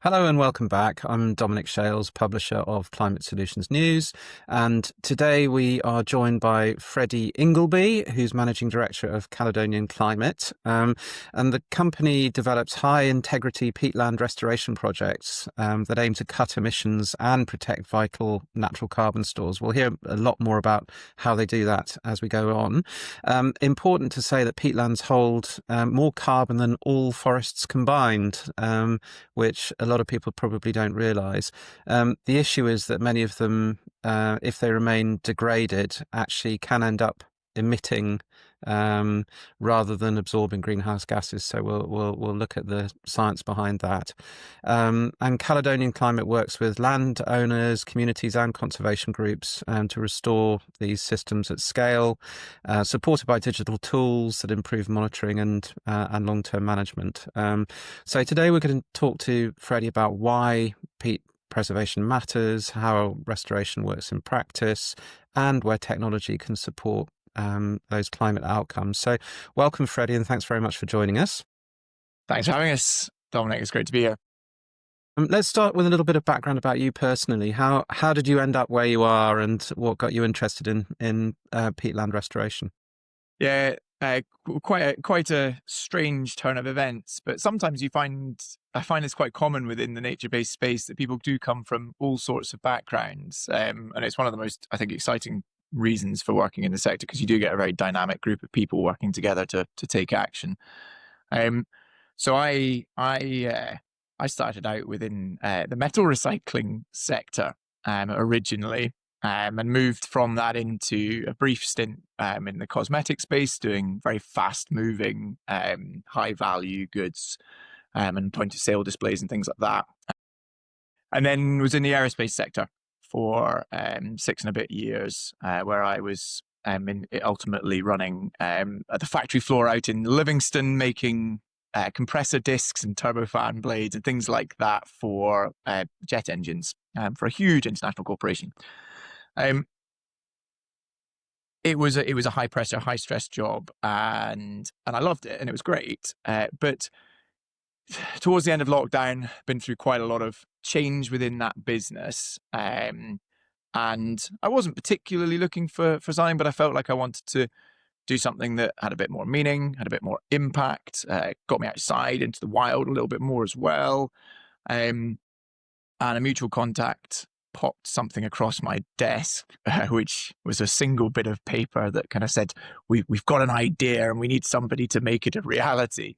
Hello and welcome back. I'm Dominic Shales, publisher of Climate Solutions News, and today we are joined by Freddie Ingleby, who's Managing Director of Caledonian Climate. And the company develops high-integrity peatland restoration projects that aim to cut emissions and protect vital natural carbon stores. We'll hear a lot more about how they do that as we go on. Important to say that peatlands hold more carbon than all forests combined, which a lot of people probably don't realise. The issue is that many of them, if they remain degraded, actually can end up emitting rather than absorbing greenhouse gases. So we'll look at the science behind that. And Caledonian Climate works with landowners, communities, and conservation groups to restore these systems at scale, supported by digital tools that improve monitoring and long-term management. So today we're going to talk to Freddie about why peat preservation matters, how restoration works in practice, and where technology can support those climate outcomes. So welcome, Freddie, and thanks very much for joining us. Thanks for having us, Dominic. It's great to be here. Let's start with a little bit of background about you personally. How did you end up where you are, and what got you interested in peatland restoration? Yeah, quite a strange turn of events, but sometimes I find it's quite common within the nature-based space that people do come from all sorts of backgrounds, and it's one of the most, I think, exciting reasons for working in the sector, because you do get a very dynamic group of people working together to take action. So I started out within the metal recycling sector originally, and moved from that into a brief stint in the cosmetic space, doing very fast-moving, high-value goods and point-of-sale displays and things like that. And then was in the aerospace sector for 6 and a bit years, where I was ultimately running at the factory floor out in Livingston, making compressor discs and turbofan blades and things like that for jet engines for a huge international corporation. It was a high pressure, high stress job, and I loved it, and it was great. But towards the end of lockdown, been through quite a lot of change within that business, and I wasn't particularly looking for something, but I felt like I wanted to do something that had a bit more meaning, had a bit more impact, got me outside into the wild a little bit more as well. And a mutual contact popped something across my desk, which was a single bit of paper that kind of said, we've got an idea and we need somebody to make it a reality.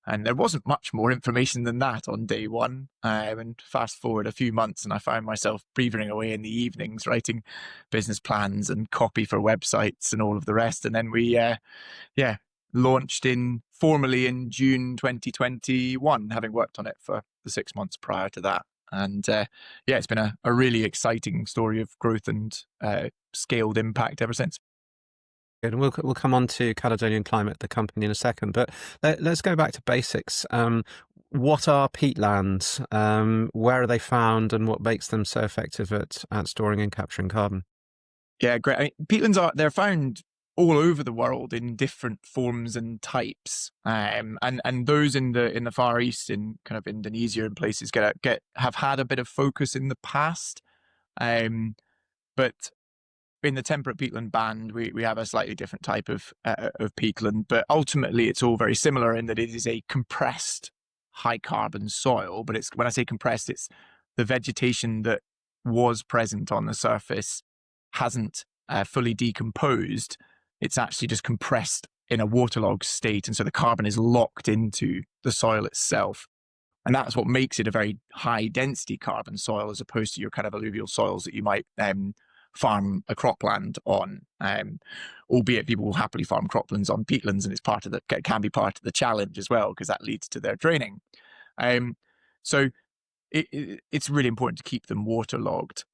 And there wasn't much more information than that on day one. And fast forward a few months, and I found myself beavering away in the evenings, writing business plans and copy for websites and all of the rest. And then we, launched formally in June 2021, having worked on it for the 6 months prior to that. And it's been a really exciting story of growth and scaled impact ever since. Good. And we'll come on to Caledonian Climate, the company, in a second. But let's go back to basics. What are peatlands? Where are they found, and what makes them so effective at storing and capturing carbon? Yeah, great. I mean, peatlands they're found all over the world in different forms and types, and those in the Far East, in kind of Indonesia and places, have had a bit of focus in the past, but in the temperate peatland band, we have a slightly different type of peatland, but ultimately it's all very similar in that it is a compressed high carbon soil. But when I say compressed, it's the vegetation that was present on the surface hasn't fully decomposed. It's actually just compressed in a waterlogged state, and so the carbon is locked into the soil itself. And that's what makes it a very high density carbon soil, as opposed to your kind of alluvial soils that you might farm a cropland on, albeit people will happily farm croplands on peatlands, and it can be part of the challenge as well, because that leads to their draining. So it's really important to keep them waterlogged.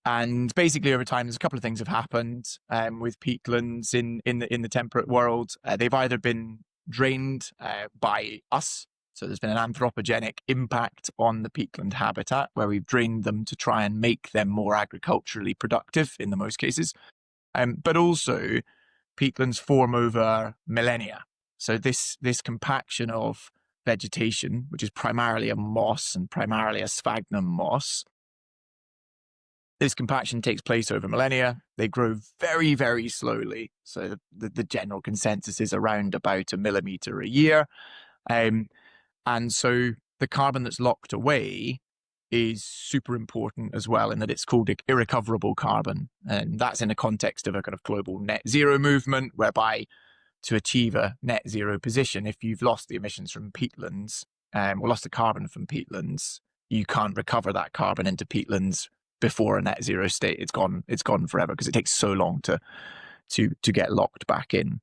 And basically over time, there's a couple of things have happened with peatlands in the temperate world. They've either been drained by us. So there's been an anthropogenic impact on the peatland habitat, where we've drained them to try and make them more agriculturally productive in the most cases. But also peatlands form over millennia. So this compaction of vegetation, which is primarily a moss and primarily a sphagnum moss. This compaction takes place over millennia. They grow very, very slowly. So the general consensus is around about 1 millimeter a year. And so the carbon that's locked away is super important as well, in that it's called irrecoverable carbon. And that's in the context of a kind of global net zero movement, whereby to achieve a net zero position, if you've lost the emissions from peatlands, or lost the carbon from peatlands, you can't recover that carbon into peatlands before a net zero state. It's gone forever, because it takes so long to get locked back in.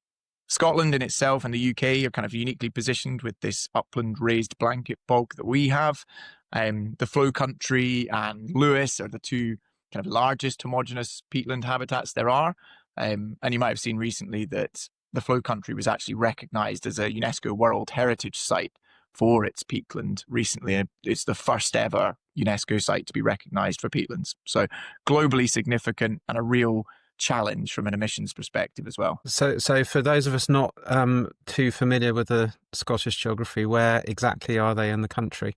Scotland in itself and the UK are kind of uniquely positioned with this upland raised blanket bog that we have. The Flow Country and Lewis are the two kind of largest homogeneous peatland habitats there are. And you might have seen recently that the Flow Country was actually recognised as a UNESCO World Heritage Site for its peatland recently. It's the first ever UNESCO site to be recognised for peatlands. So globally significant and a real challenge from an emissions perspective as well. So for those of us not too familiar with the Scottish geography, where exactly are they in the country?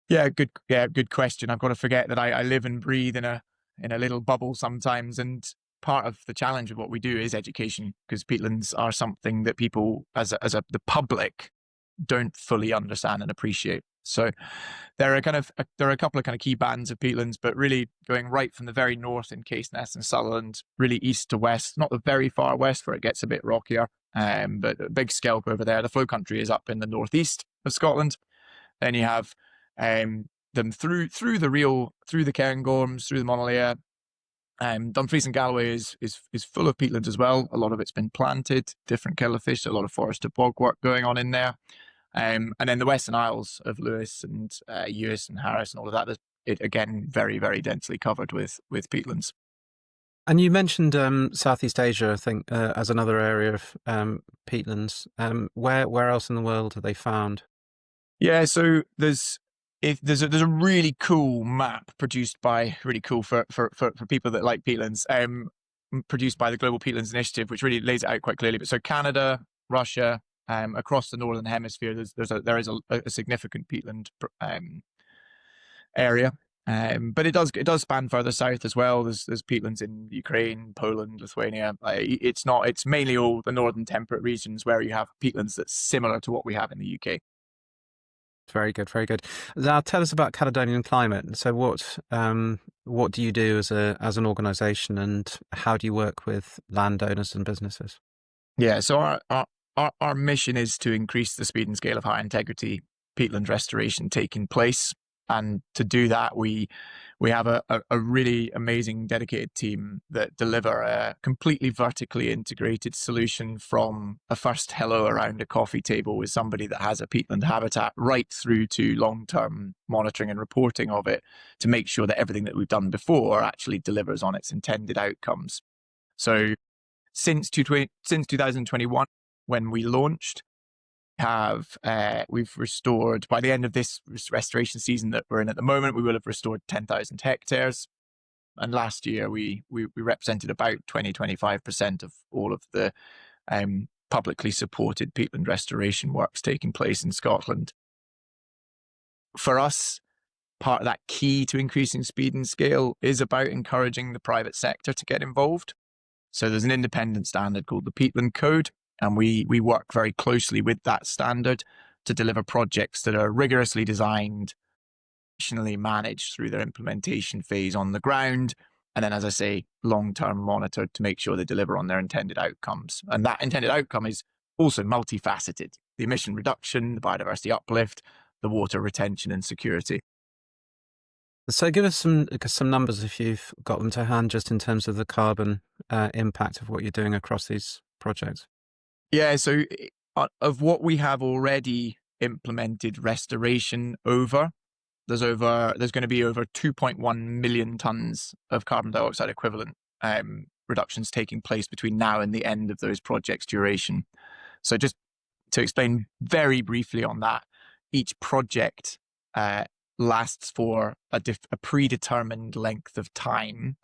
Yeah, good question. I've got to forget that I live and breathe in a little bubble sometimes, and part of the challenge of what we do is education, because peatlands are something that people the public don't fully understand and appreciate. So there are a couple of kind of key bands of peatlands, but really going right from the very north in Caithness and Sutherland, really east to west, not the very far west where it gets a bit rockier, but a big scalp over there. The Flow Country is up in the northeast of Scotland. Then you have them through the Cairngorms, through the Monalea. Dumfries and Galloway is full of peatlands as well. A lot of it's been planted, different killifish, a lot of forest to bog work going on in there. And then the Western Isles of Lewis and Uis and Harris and all of that, it again very, very densely covered with peatlands. And you mentioned Southeast Asia, I think, as another area of peatlands. Where else in the world are they found? Yeah, so there's a really cool map produced by, really cool for people that like peatlands, produced by the Global Peatlands Initiative, which really lays it out quite clearly. But so Canada, Russia, across the northern hemisphere, there is a significant peatland area, but it does span further south as well. There's peatlands in Ukraine, Poland, Lithuania. It's mainly all the northern temperate regions where you have peatlands that's similar to what we have in the UK. Very good, very good. Now, tell us about Caledonian Climate. So, what do you do as an organisation, and how do you work with landowners and businesses? Yeah, so our mission is to increase the speed and scale of high integrity peatland restoration taking place, and to do that, we have a really amazing dedicated team that deliver a completely vertically integrated solution, from a first hello around a coffee table with somebody that has a peatland habitat, right through to long-term monitoring and reporting of it, to make sure that everything that we've done before actually delivers on its intended outcomes. So since 2021, when we launched, we've restored, by the end of this restoration season that we're in at the moment, we will have restored 10,000 hectares. And last year we represented about 20-25% of all of the publicly supported peatland restoration works taking place in Scotland. For us, part of that key to increasing speed and scale is about encouraging the private sector to get involved. So there's an independent standard called the Peatland Code, and we work very closely with that standard to deliver projects that are rigorously designed, professionally managed through their implementation phase on the ground, and then, as I say, long-term monitored to make sure they deliver on their intended outcomes. And that intended outcome is also multifaceted: the emission reduction, the biodiversity uplift, the water retention and security. So give us some numbers, if you've got them to hand, just in terms of the carbon impact of what you're doing across these projects. Yeah, so of what we have already implemented restoration over, there's going to be over 2.1 million tons of carbon dioxide equivalent reductions taking place between now and the end of those projects' duration. So just to explain very briefly on that, each project lasts for a predetermined length of time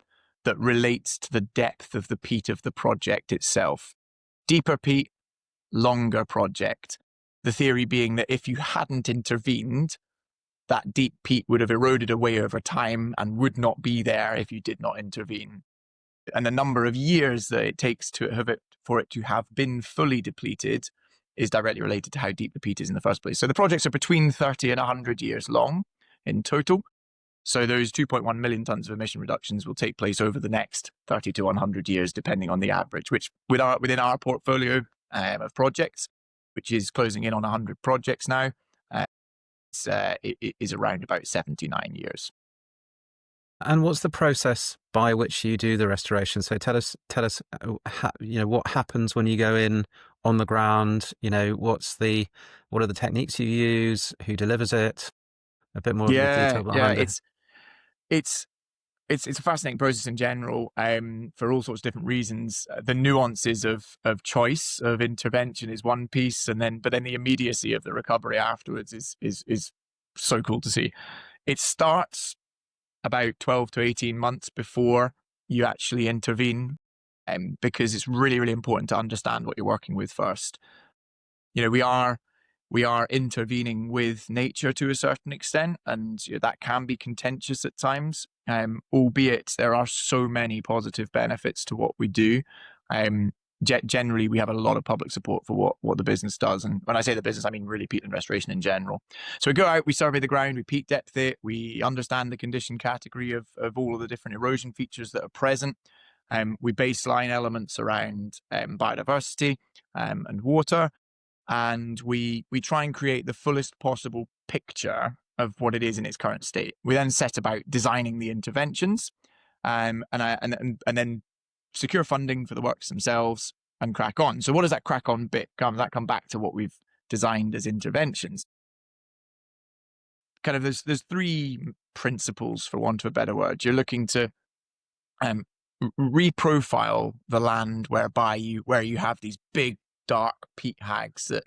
that relates to the depth of the peat of the project itself. Deeper peat, longer project. The theory being that if you hadn't intervened, that deep peat would have eroded away over time and would not be there if you did not intervene. And the number of years that it takes for it to have been fully depleted is directly related to how deep the peat is in the first place. So the projects are between 30 and 100 years long in total. So those 2.1 million tons of emission reductions will take place over the next 30 to 100 years, depending on the average, which within our portfolio of projects, which is closing in on 100 projects now, it is around about 79 years. And what's the process by which you do the restoration? So tell us, what happens when you go in on the ground? What are the techniques you use? Who delivers it? A bit more of the detail behind it. It's a fascinating process in general, for all sorts of different reasons. The nuances of choice of intervention is one piece, but then the immediacy of the recovery afterwards is so cool to see. It starts about 12 to 18 months before you actually intervene, because it's really, really important to understand what you're working with first. We are intervening with nature to a certain extent, and that can be contentious at times, albeit there are so many positive benefits to what we do. Generally, we have a lot of public support for what the business does. And when I say the business, I mean really peatland restoration in general. So we go out, we survey the ground, we peat depth it, we understand the condition category of all of the different erosion features that are present. We baseline elements around biodiversity and water. And we try and create the fullest possible picture of what it is in its current state. We then set about designing the interventions, and then secure funding for the works themselves and crack on. So what does that crack on bit come? That come back to what we've designed as interventions. Kind of there's three principles, for want of a better word. You're looking to reprofile the land where you have these big dark peat hags that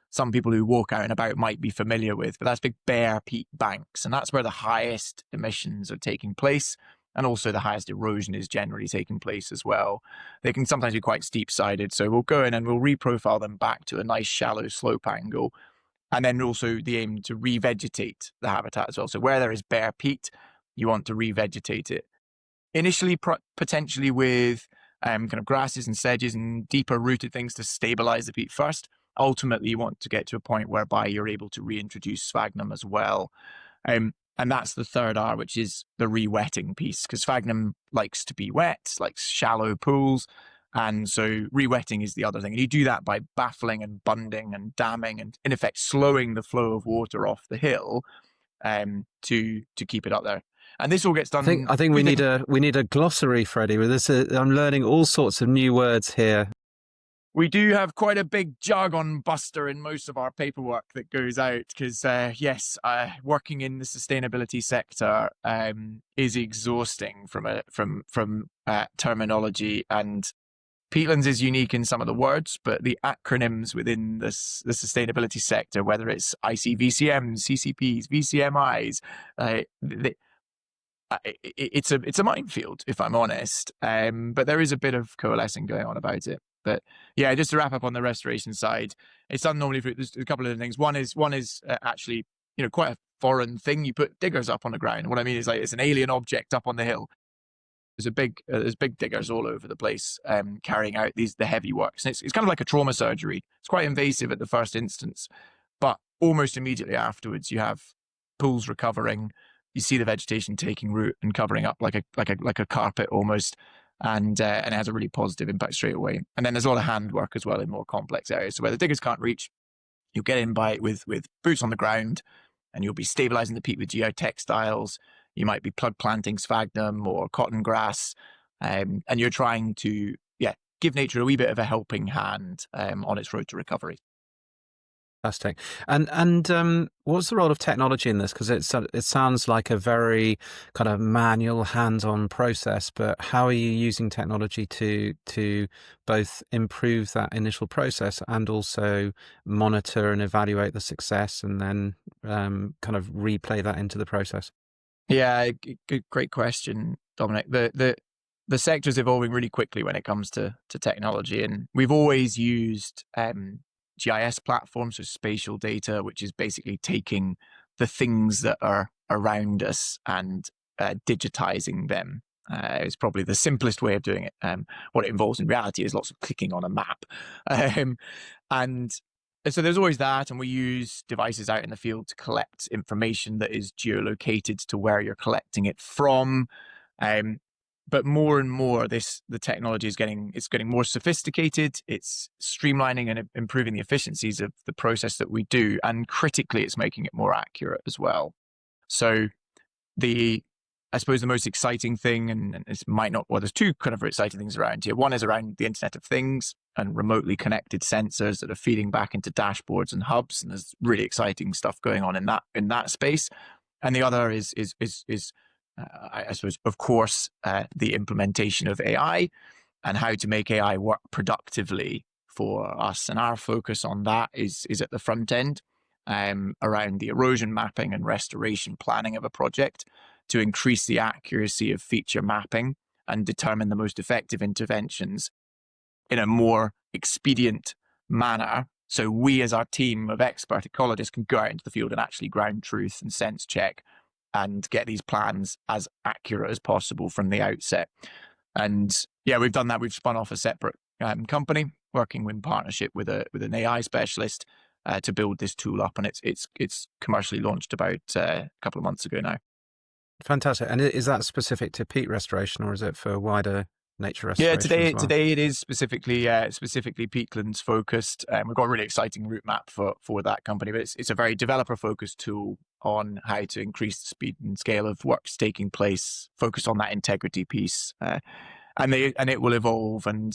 some people who walk out and about might be familiar with, but that's big bare peat banks, and that's where the highest emissions are taking place, and also the highest erosion is generally taking place as well. They can sometimes be quite steep-sided, so we'll go in and we'll reprofile them back to a nice shallow slope angle, and then also the aim to revegetate the habitat as well. So where there is bare peat, you want to revegetate it. Initially, potentially with kind of grasses and sedges and deeper rooted things to stabilize the peat first. Ultimately, you want to get to a point whereby you're able to reintroduce sphagnum as well. And that's the third R, which is the re-wetting piece, because sphagnum likes to be wet, likes shallow pools. And so re-wetting is the other thing. And you do that by baffling and bunding and damming and, in effect, slowing the flow of water off the hill to keep it up there. And this all gets done. I think we need a glossary, Freddie. With this, I'm learning all sorts of new words here. We do have quite a big jargon buster in most of our paperwork that goes out because, yes, working in the sustainability sector is exhausting from terminology, and Peatlands is unique in some of the words, but the acronyms within the sustainability sector, whether it's ICVCMs, CCPs, VCMIs, it's a minefield, if I'm honest. But there is a bit of coalescing going on about it. But yeah, just to wrap up on the restoration side, it's done normally for there's a couple of things. One is actually quite a foreign thing. You put diggers up on the ground. What I mean is it's an alien object up on the hill. There's big diggers all over the place carrying out the heavy works. And it's kind of like a trauma surgery. It's quite invasive at the first instance, but almost immediately afterwards, you have pools recovering. You see the vegetation taking root and covering up like a carpet almost. And it has a really positive impact straight away. And then there's a lot of handwork as well in more complex areas. So where the diggers can't reach, you'll get in with boots on the ground, and you'll be stabilizing the peat with geotextiles. You might be plug planting sphagnum or cotton grass, and you're trying to give nature a wee bit of a helping hand on its road to recovery. Fantastic. And what's the role of technology in this? Because it sounds like a very kind of manual, hands-on process. But how are you using technology to both improve that initial process and also monitor and evaluate the success, and then kind of replay that into the process? Yeah, great question, Dominic. The sector is evolving really quickly when it comes to technology, and we've always used GIS platform, so spatial data, which is basically taking the things that are around us and digitizing them. It's probably the simplest way of doing it. What it involves in reality is lots of clicking on a map. And so there's always that, and we use devices out in the field to collect information that is geolocated to where you're collecting it from. But more and more, the technology is getting more sophisticated. It's streamlining and improving the efficiencies of the process that we do, and critically, it's making it more accurate as well. So I suppose the most exciting thing, and there's two kind of exciting things around here. One is around the Internet of Things and remotely connected sensors that are feeding back into dashboards and hubs, and there's really exciting stuff going on in that space. And the other is I suppose, of course, the implementation of AI and how to make AI work productively for us. And our focus on that is at the front end, around the erosion mapping and restoration planning of a project to increase the accuracy of feature mapping and determine the most effective interventions in a more expedient manner. So we, as our team of expert ecologists, can go out into the field and actually ground truth and sense check and get these plans as accurate as possible from the outset. And yeah, we've done that. We've spun off a separate company working in partnership with an AI specialist to build this tool up, and it's commercially launched about a couple of months ago now. Fantastic. And is that specific to peat restoration, or is it for wider nature restoration? Yeah, today it is specifically Peatlands focused. We've got a really exciting route map for that company, but it's a very developer focused tool on how to increase the speed and scale of works taking place, focused on that integrity piece, and it will evolve. And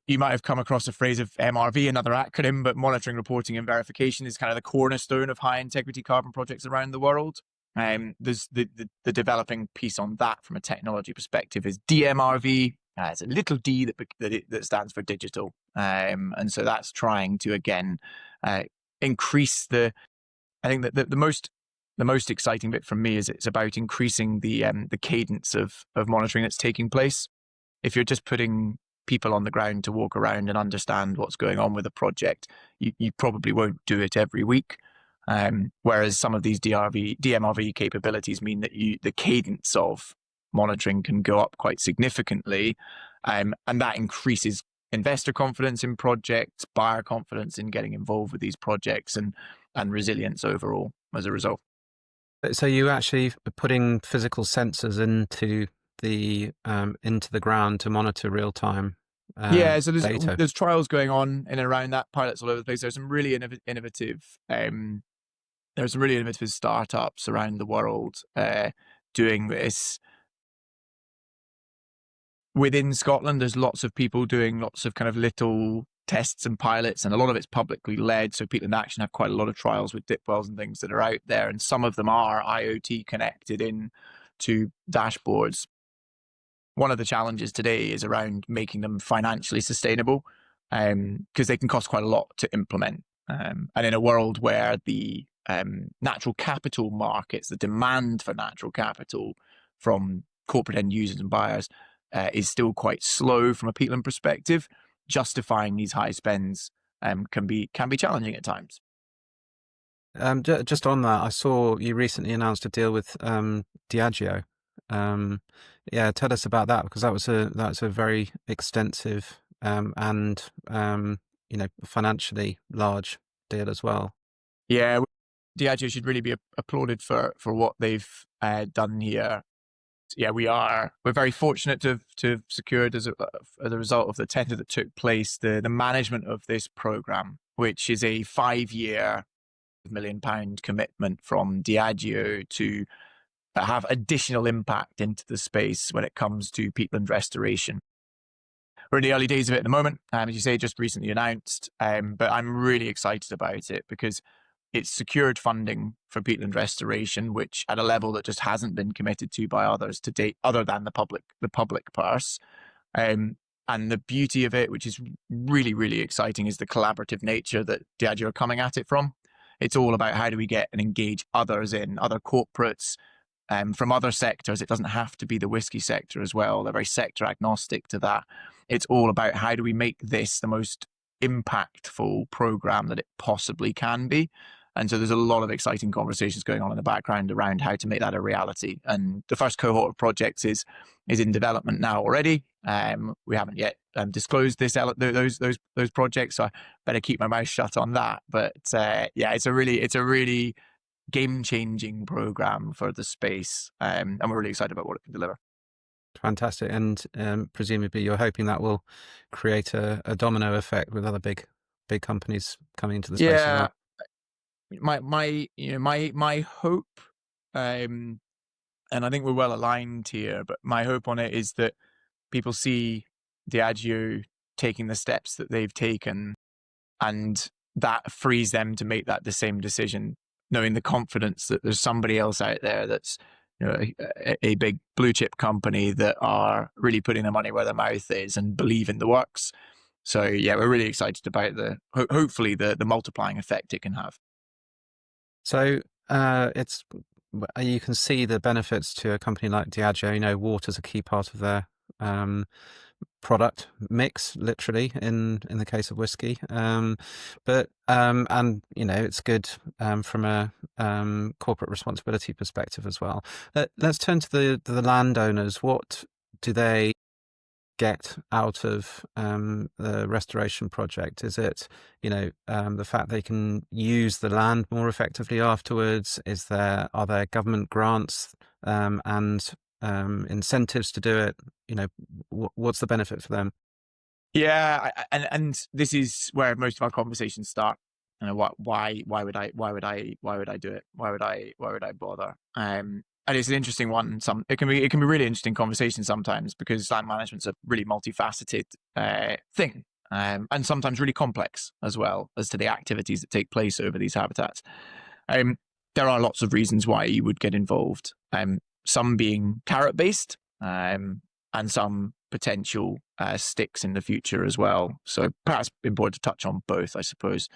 you might have come across a phrase of MRV, another acronym, but monitoring, reporting, and verification is kind of the cornerstone of high integrity carbon projects around the world. There's the developing piece on that from a technology perspective is DMRV. It's a little d that stands for digital, and so that's trying to again increase I think that the most exciting bit from me is it's about increasing the cadence of monitoring that's taking place. If you're just putting people on the ground to walk around and understand what's going on with a project, you probably won't do it every week. Whereas some of these DMRV capabilities mean that the cadence of monitoring can go up quite significantly, and that increases investor confidence in projects, buyer confidence in getting involved with these projects, and resilience overall as a result. So you actually are putting physical sensors into the ground to monitor real time. So there's trials going on in and around that, pilots all over the place. There's some really innovative startups around the world doing this. Within Scotland, there's lots of people doing lots of kind of little tests and pilots, and a lot of it's publicly led. So Peatland Action have quite a lot of trials with dip wells and things that are out there, and some of them are IoT connected in to dashboards. One of the challenges today is around making them financially sustainable, because they can cost quite a lot to implement. And in a world where the natural capital markets, the demand for natural capital from corporate end users and buyers is still quite slow from a peatland perspective, justifying these high spends can be challenging at times. Just on that, I saw you recently announced a deal with Diageo. Tell us about that, because that's a very extensive and financially large deal as well. Yeah, Diageo should really be applauded for what they've done here. Yeah, we're very fortunate to have secured as a result of the tender that took place the management of this program, which is a 5-year £1 million commitment from Diageo to have additional impact into the space when it comes to peatland restoration. We're in the early days of it at the moment, as you say, just recently announced, but I'm really excited about it because it's secured funding for peatland restoration, which at a level that just hasn't been committed to by others to date, other than the public purse. And the beauty of it, which is really, really exciting, is the collaborative nature that Diageo are coming at it from. It's all about how do we get and engage others in, other corporates, from other sectors. It doesn't have to be the whiskey sector as well. They're very sector agnostic to that. It's all about how do we make this the most impactful program that it possibly can be. And so there's a lot of exciting conversations going on in the background around how to make that a reality. And the first cohort of projects is in development now already. We haven't yet disclosed those projects, so I better keep my mouth shut on that. But yeah, it's a really game-changing program for the space, and we're really excited about what it can deliver. Fantastic. And presumably you're hoping that will create a domino effect with other big companies coming into the space as well. My hope, and I think we're well aligned here, but my hope on it is that people see Diageo taking the steps that they've taken, and that frees them to make the same decision, knowing the confidence that there's somebody else out there that's a big blue chip company that are really putting their money where their mouth is and believe in the works. So yeah, we're really excited about hopefully the multiplying effect it can have. So you can see the benefits to a company like Diageo. Water's a key part of their product mix, literally in the case of whiskey. But it's good from a corporate responsibility perspective as well. Let's turn to the landowners. What do they get out of the restoration project? Is it the fact they can use the land more effectively afterwards? Are there government grants and incentives to do it? What's the benefit for them? Yeah, and this is where most of our conversations start. Why would I do it? Why would I bother? And it's an interesting one. It can be really interesting conversation sometimes, because land management's a really multifaceted thing, and sometimes really complex as well as to the activities that take place over these habitats. There are lots of reasons why you would get involved. Some being carrot based, and some potential sticks in the future as well. So perhaps important to touch on both, I suppose.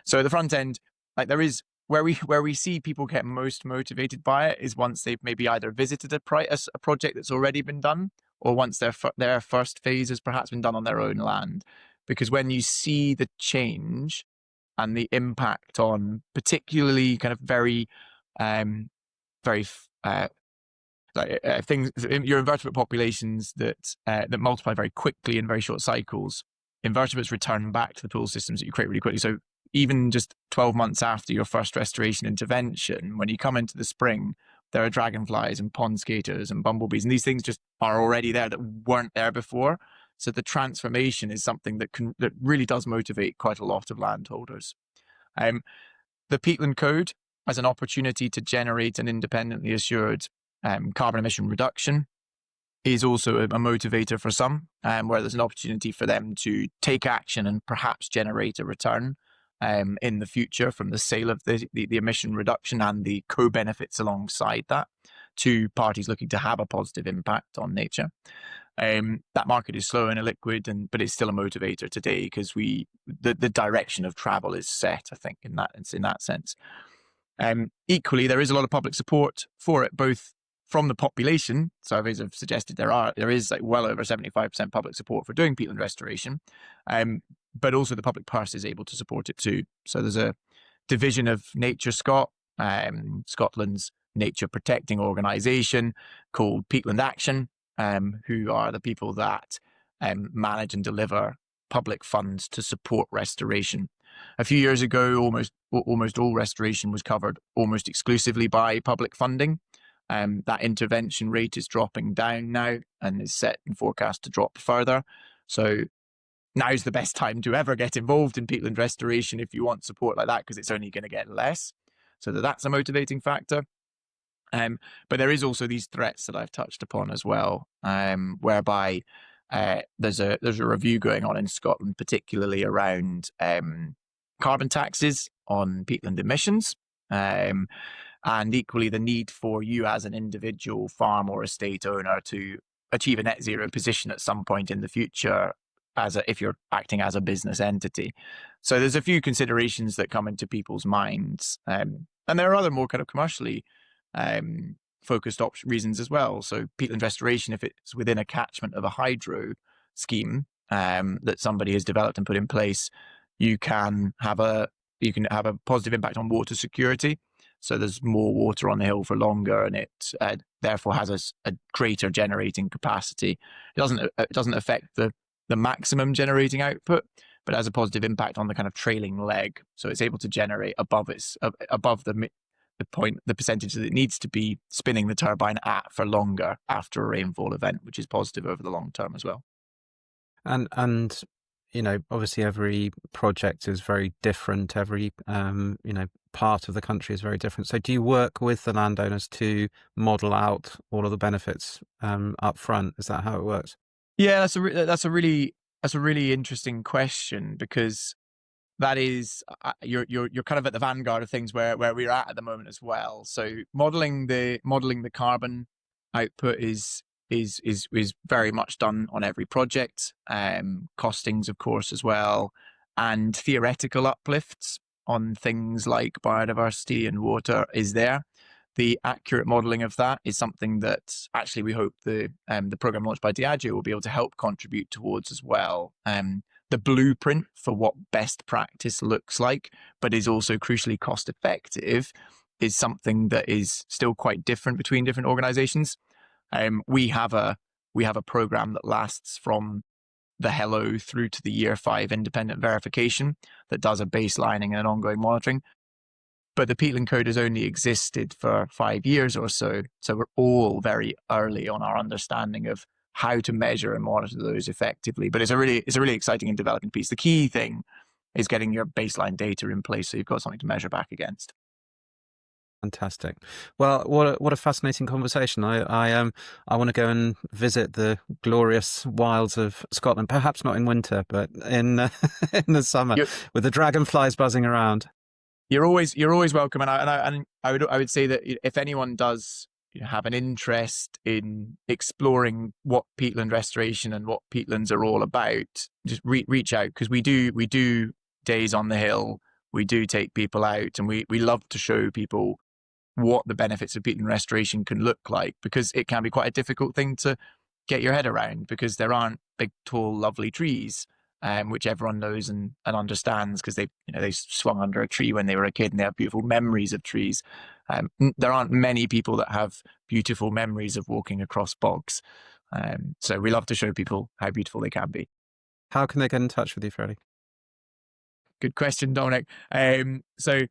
So at the front end, there is where we see people get most motivated by it is once they've maybe either visited a project that's already been done, or once their first phase has perhaps been done on their own land. Because when you see the change and the impact on particularly kind of very things, your invertebrate populations that multiply very quickly in very short cycles, invertebrates return back to the pool systems that you create really quickly. So even just 12 months after your first restoration intervention, when you come into the spring, there are dragonflies and pond skaters and bumblebees, and these things just are already there that weren't there before. So the transformation is something that really does motivate quite a lot of landholders. The Peatland Code as an opportunity to generate an independently assured carbon emission reduction is also a motivator for some, where there's an opportunity for them to take action and perhaps generate a return in the future from the sale of the emission reduction and the co-benefits alongside that to parties looking to have a positive impact on nature. That market is slow and illiquid, but it's still a motivator today, because the direction of travel is set, I think, in that sense. Equally, there is a lot of public support for it, both from the population. Surveys have suggested there is well over 75% public support for doing peatland restoration, but also the public purse is able to support it too. So there's a division of Nature Scot, Scotland's nature protecting organisation, called Peatland Action, who are the people that manage and deliver public funds to support restoration. A few years ago, almost all restoration was covered almost exclusively by public funding. That intervention rate is dropping down now and is set and forecast to drop further. So now's the best time to ever get involved in peatland restoration if you want support like that, because it's only going to get less. So that's a motivating factor. But there is also these threats that I've touched upon as well, whereby there's a review going on in Scotland, particularly around carbon taxes on peatland emissions, and equally the need for you as an individual farm or estate owner to achieve a net zero position at some point in the future, if you're acting as a business entity. So there's a few considerations that come into people's minds, and there are other more kind of commercially focused reasons as well. So peatland restoration, if it's within a catchment of a hydro scheme that somebody has developed and put in place, you can have a positive impact on water security. So there's more water on the hill for longer, and it therefore has a greater generating capacity. It doesn't affect the maximum generating output, but has a positive impact on the kind of trailing leg. So it's able to generate above the percentage that it needs to be spinning the turbine at for longer after a rainfall event, which is positive over the long term as well. And obviously every project is very different. Every part of the country is very different. So do you work with the landowners to model out all of the benefits up front? Is that how it works? Yeah, that's a really interesting question, because that is you're kind of at the vanguard of things where we're at the moment as well. So modeling the carbon output is very much done on every project. Costings, of course, as well, and theoretical uplifts on things like biodiversity and water is there. The accurate modelling of that is something that actually we hope the programme launched by Diageo will be able to help contribute towards as well. The blueprint for what best practice looks like, but is also crucially cost effective, is something that is still quite different between different organisations. We have a programme that lasts from the hello through to the year 5 independent verification that does a baselining and an ongoing monitoring. But the Peatland Code has only existed for 5 years or so. So we're all very early on our understanding of how to measure and monitor those effectively. But it's a really exciting and developing piece. The key thing is getting your baseline data in place so you've got something to measure back against. Fantastic. Well, what a fascinating conversation. I want to go and visit the glorious wilds of Scotland. Perhaps not in winter, but in in the summer, with the dragonflies buzzing around. You're always welcome, and I would say that if anyone does have an interest in exploring what peatland restoration and what peatlands are all about, just reach out, because we do days on the hill. We do take people out, and we love to show people what the benefits of peatland restoration can look like, because it can be quite a difficult thing to get your head around, because there aren't big, tall, lovely trees, which everyone knows and understands, because they swung under a tree when they were a kid and they have beautiful memories of trees. There aren't many people that have beautiful memories of walking across bogs. So we love to show people how beautiful they can be. How can they get in touch with you, Freddie? Good question, Dominic. So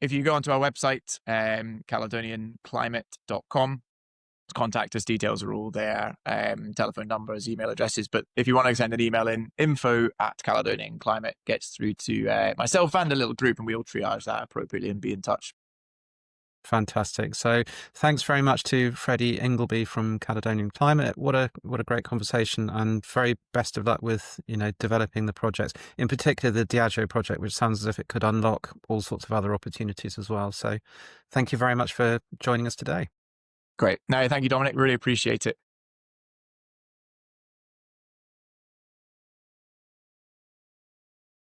if you go onto our website, caledonianclimate.com, contact us, details are all there, telephone numbers, email addresses. But if you want to send an email in, info@Caledonian Climate gets through to myself and a little group, and we'll triage that appropriately and be in touch. Fantastic. So thanks very much to Freddie Ingleby from Caledonian Climate. What a great conversation, and very best of luck with developing the projects, in particular the Diageo project, which sounds as if it could unlock all sorts of other opportunities as well. So thank you very much for joining us today. Great. No, thank you, Dominic. Really appreciate it.